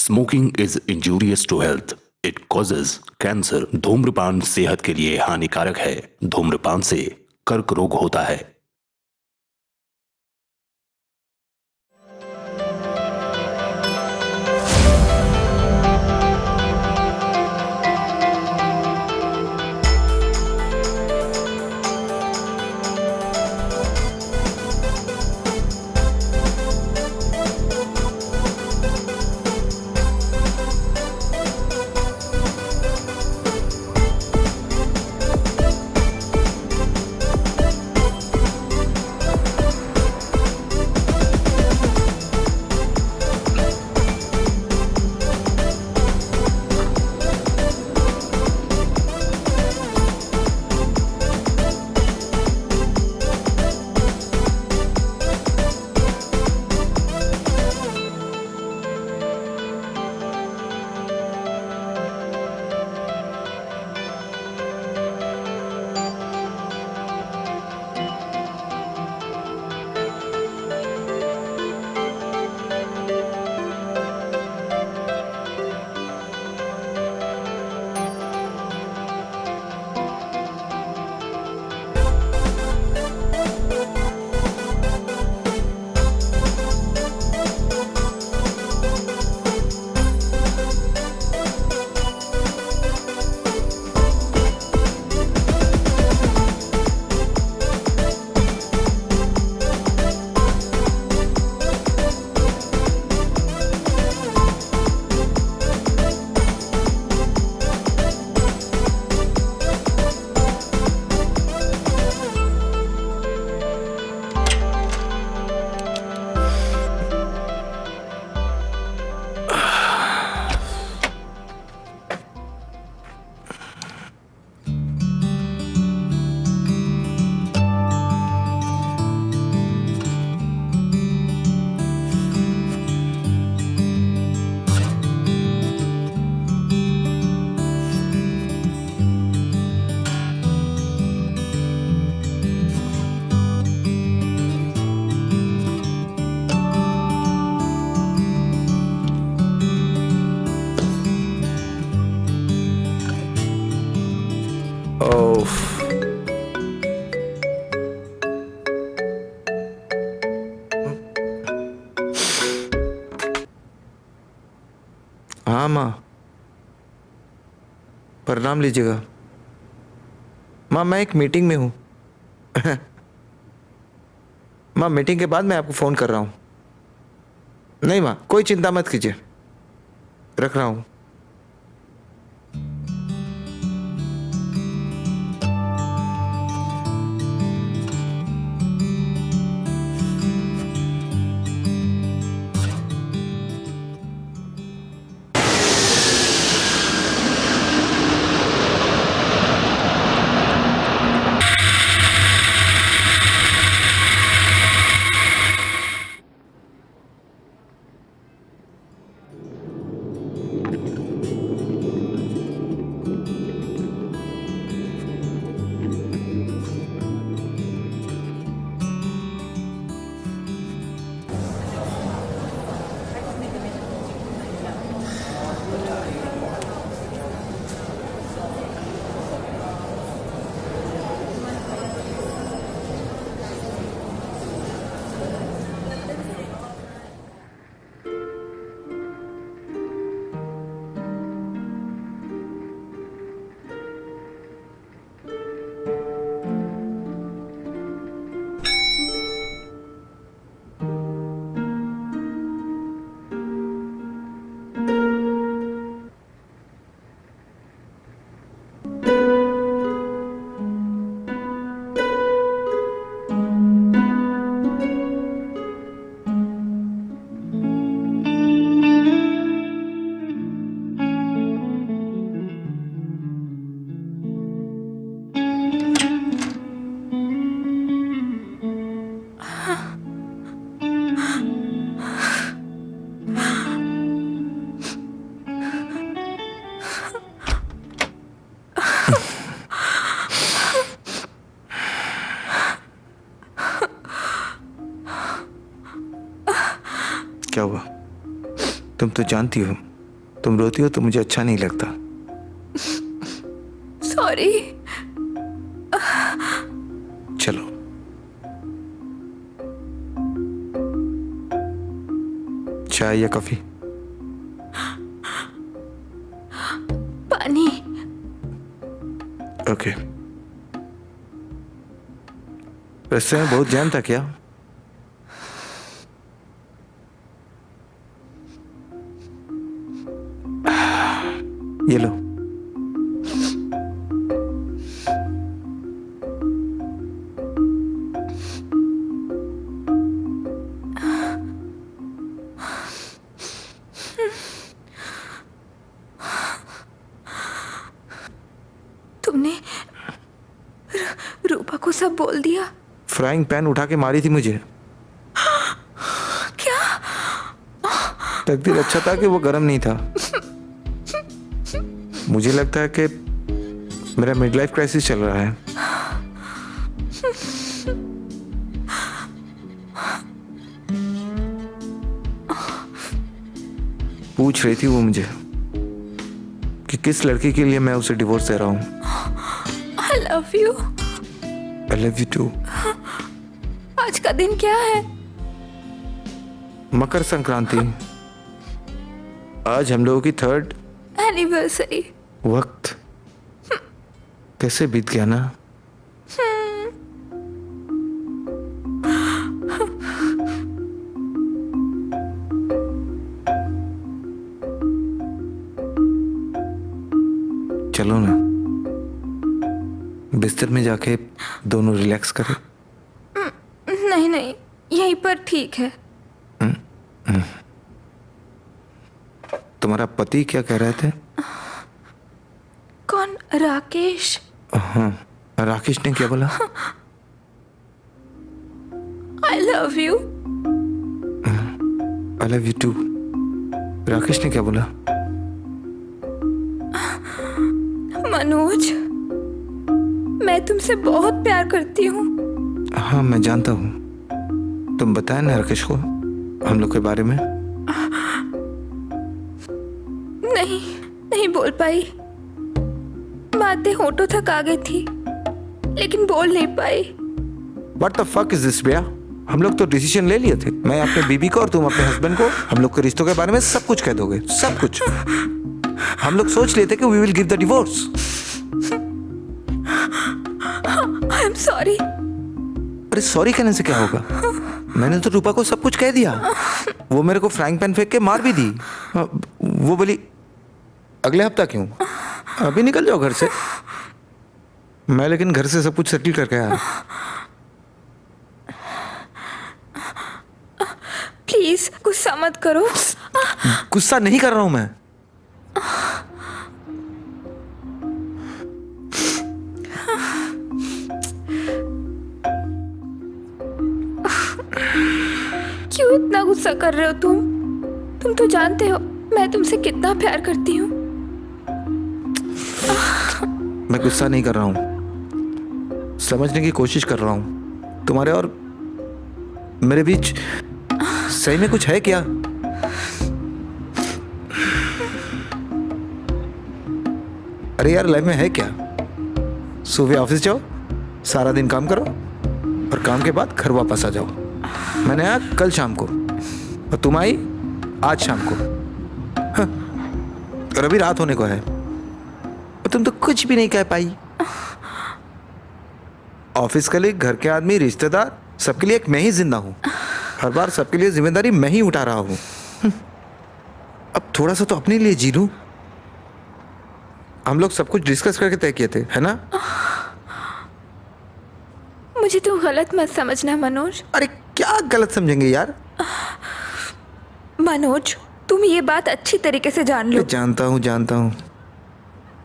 Smoking is injurious to health. It causes cancer. धूम्रपान सेहत के लिए हानिकारक है। धूम्रपान से कर्क रोग होता है। हाँ माँ, प्रणाम लीजिएगा। माँ मैं एक मीटिंग में हूँ। माँ मीटिंग के बाद मैं आपको फ़ोन कर रहा हूँ। नहीं माँ, कोई चिंता मत कीजिए, रख रहा हूँ। क्या हुआ? तुम तो जानती हो तुम रोती हो तो मुझे अच्छा नहीं लगता। सॉरी। चलो चाय या कॉफी? पानी। ओके। रास्ते में बहुत जाम था क्या? ये लो। तुमने रूपा को सब बोल दिया? फ्राइंग पैन उठा के मारी थी मुझे। क्या? तकदीर अच्छा था कि वो गर्म नहीं था। मुझे लगता है कि मेरा मिड लाइफ क्राइसिस चल रहा है। पूछ रही थी वो मुझे कि किस लड़की के लिए मैं उसे डिवोर्स दे रहा हूँ। I love you. I love you too. आज का दिन क्या है? मकर संक्रांति। आज हम लोगों की 3rd एनिवर्सरी। वक्त कैसे बीत गया ना। चलो ना बिस्तर में जाके दोनों रिलैक्स करें। नहीं नहीं, यहीं पर ठीक है। तुम्हारा पति क्या कह रहे थे? कौन? राकेश? हाँ, राकेश ने क्या बोला? I love you. I love you too. Rakesh ने क्या बोला? मनोज, मैं तुमसे बहुत प्यार करती हूँ। हाँ मैं जानता हूँ। तुम बताए ना राकेश को हम लोग के बारे में? नहीं, नहीं बोल पाई। बातें होठों तक आ गई थी, लेकिन बोल नहीं पाई। What the fuck is this भैया? हम लोग तो डिसीजन ले लिए थे। मैं अपने बीबी को और तुम अपने हस्बैंड को हम लोग के रिश्तों के बारे में सब कुछ कह दोगे, सब कुछ। हम लोग सोच लेते कि we will give the divorce. I am sorry. अरे सॉरी कहने से क्या होगा? मैंने तो रूपा को सब कुछ कह दिया। वो मेरे को फ्राइंग पैन फेंक के मार भी दी। वो बोली अगले हफ्ता क्यों, अभी निकल जाओ घर से। मैं लेकिन घर से सब कुछ सेटल करके आया। प्लीज गुस्सा मत करो। गुस्सा नहीं कर रहा हूं मैं। क्यों इतना गुस्सा कर रहे हो तुम? तुम तो जानते हो मैं तुमसे कितना प्यार करती हूँ। मैं गुस्सा नहीं कर रहा हूं, समझने की कोशिश कर रहा हूं। तुम्हारे और मेरे बीच सही में कुछ है क्या? अरे यार लाइफ में है क्या? सुबह ऑफिस जाओ, सारा दिन काम करो और काम के बाद घर वापस आ जाओ। मैंने आया कल शाम को और तुम आई आज शाम को। हाँ, और अभी रात होने को है और तुम तो कुछ भी नहीं कह पाई। ऑफिस कलीग, घर के आदमी, रिश्तेदार, सबके लिए एक मैं ही जिंदा हूं। हर बार सबके लिए जिम्मेदारी मैं ही उठा रहा हूं। अब थोड़ा सा तो अपने लिए जी लूं। हम लोग सब कुछ डिस्कस करके तय किए थे, है ना? मुझे तुम गलत मत समझना मनोज। अरे क्या गलत समझेंगे यार? मनोज, तुम ये बात अच्छी तरीके से जान लो। जानता हूँ, जानता हूँ।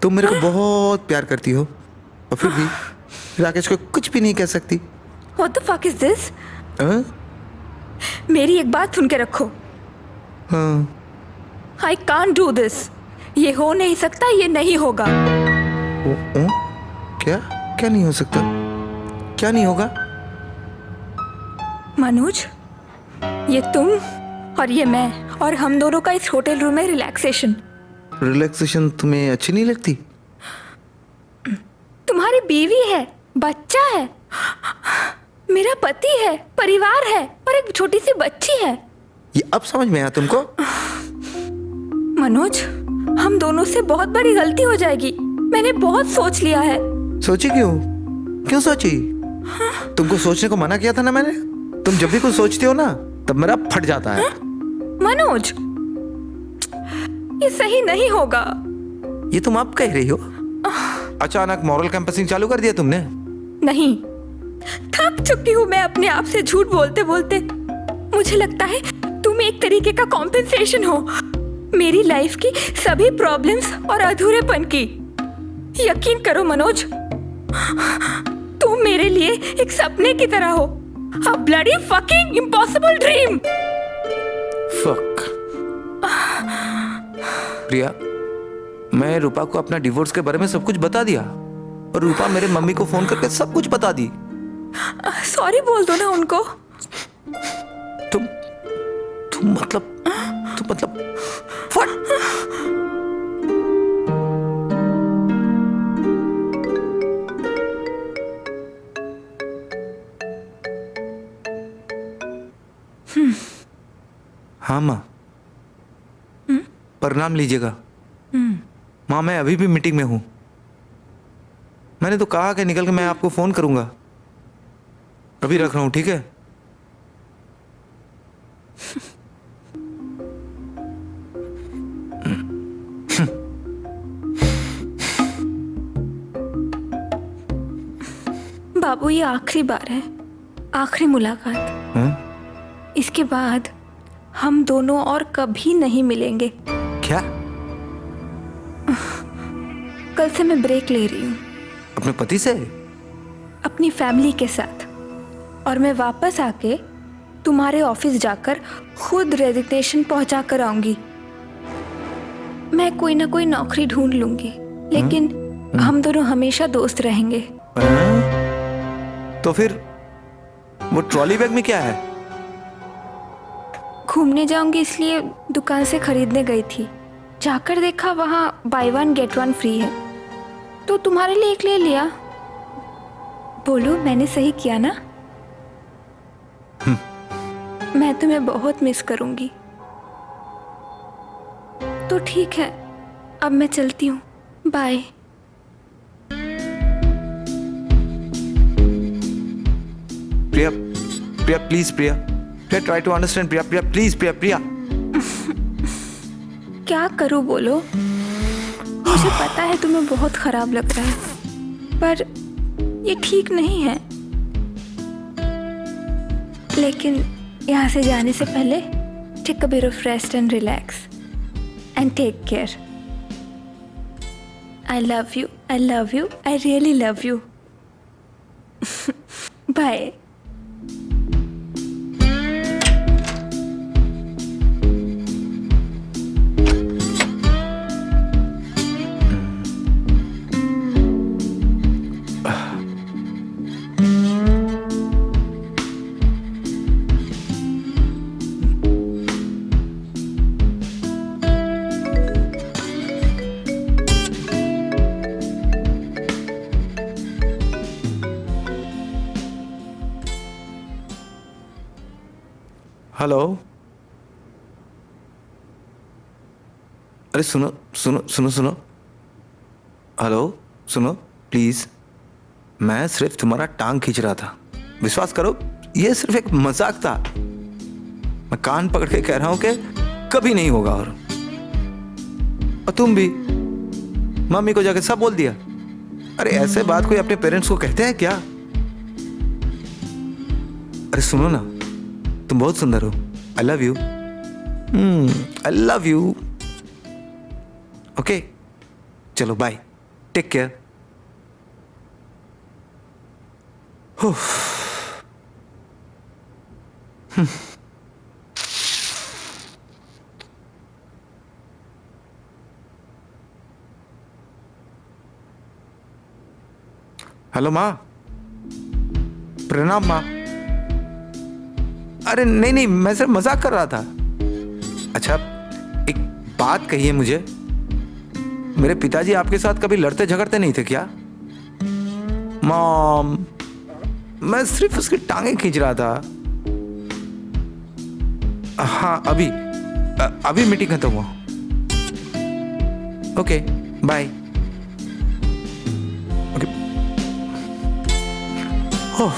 तुम मेरे को बहुत प्यार करती हो और फिर भी राकेश को कुछ भी नहीं कह सकती। What the fuck is this? हाँ? मेरी एक बात सुन के रखो। हाँ। I can't do this. ये हो नहीं सकता, ये नहीं होगा। क्या क्या नहीं हो सकता? क्या नहीं होगा? मनोज, ये तुम और ये मैं और हम दोनों का इस होटल रूम में रिलैक्सेशन, रिलैक्सेशन तुम्हें अच्छी नहीं लगती? तुम्हारी बीवी है, बच्चा है, मेरा पति है, परिवार है और एक छोटी सी बच्ची है। ये अब समझ में आया तुमको? मनोज, हम दोनों से बहुत बड़ी गलती हो जाएगी। मैंने बहुत सोच लिया है। सोची क्यों? क्यों सोची? तुमको सोचने को मना किया था ना मैंने। तुम जब भी कुछ सोचती हो ना तब मेरा फट जाता है। मनोज, ये सही नहीं होगा। ये तुम अब कह रही हो? अचानक मॉरल कैंपसिंग चालू कर दिया तुमने? नहीं, थक चुकी हूँ मैं अपने आप से झूठ बोलते बोलते। मुझे लगता है तुम एक तरीके का कॉम्पेंसेशन हो मेरी लाइफ की सभी प्रॉब्लम्स और अधूरेपन की। यकीन करो मनोज, तुम मेरे लिए एक सपने की तरह हो, a bloody fucking impossible dream। Fuck. Priya, मैं रूपा को अपना डिवोर्स के बारे में सब कुछ बता दिया और रूपा मेरे मम्मी को फोन करके सब कुछ बता दी। सॉरी बोल दो ना उनको। तुम मतलब व्हाट? हाँ माँ, प्रणाम लीजिएगा। माँ, मैं अभी भी मीटिंग में हूँ। मैंने तो कहा कि निकल के मैं आपको फोन करूंगा। अभी रख रहा हूँ, ठीक है? बाबू, ये आखिरी बार है, आखिरी मुलाकात। हाँ? इसके बाद हम दोनों और कभी नहीं मिलेंगे। क्या? कल से मैं ब्रेक ले रही हूँ अपने पति से? अपनी फैमिली के साथ, और मैं वापस आके तुम्हारे ऑफिस जाकर खुद रेजिग्नेशन पहुंचा कर आऊंगी। मैं कोई ना कोई नौकरी ढूंढ लूंगी, लेकिन हम दोनों हमेशा दोस्त रहेंगे। तो फिर वो ट्रॉली बैग में क्या है? घूमने जाऊंगी इसलिए दुकान से खरीदने गई थी। जाकर देखा वहाँ by one get one free है, तो तुम्हारे लिए एक ले लिया। बोलो, मैंने सही किया ना? मैं तुम्हें बहुत मिस करूंगी। तो ठीक है, अब मैं चलती हूँ। Bye. Priya, Priya please, Priya try to understand. Priya, Priya please, Priya, Priya. क्या करूँ बोलो? मुझे पता है तुम्हें बहुत खराब लग रहा है, पर ये ठीक नहीं है। लेकिन यहाँ से जाने से पहले take a bit of rest and relax and take care. I love you, I love you, I really love you. Bye. Hello, अरे सुनो सुनो सुनो सुनो। हेलो, सुनो प्लीज। मैं सिर्फ तुम्हारा टांग खींच रहा था, विश्वास करो, ये सिर्फ एक मजाक था। मैं कान पकड़ के कह रहा हूं कि कभी नहीं होगा। और तुम भी मम्मी को जाके सब बोल दिया? अरे ऐसे बात कोई अपने पेरेंट्स को कहते हैं क्या? अरे सुनो ना, तुम बहुत सुंदर हो। आई love you. I love you. Okay, चलो बाय, टेक केयर। हेलो माँ, प्रणाम माँ। अरे नहीं नहीं, मैं सिर्फ मजाक कर रहा था। अच्छा, एक बात कहिए मुझे, मेरे पिताजी आपके साथ कभी लड़ते झगड़ते नहीं थे क्या? मॉम, मैं सिर्फ उसकी टांगें खींच रहा था। हाँ, अभी मीटिंग खत्म हुआ। Okay, bye. ओके। ओह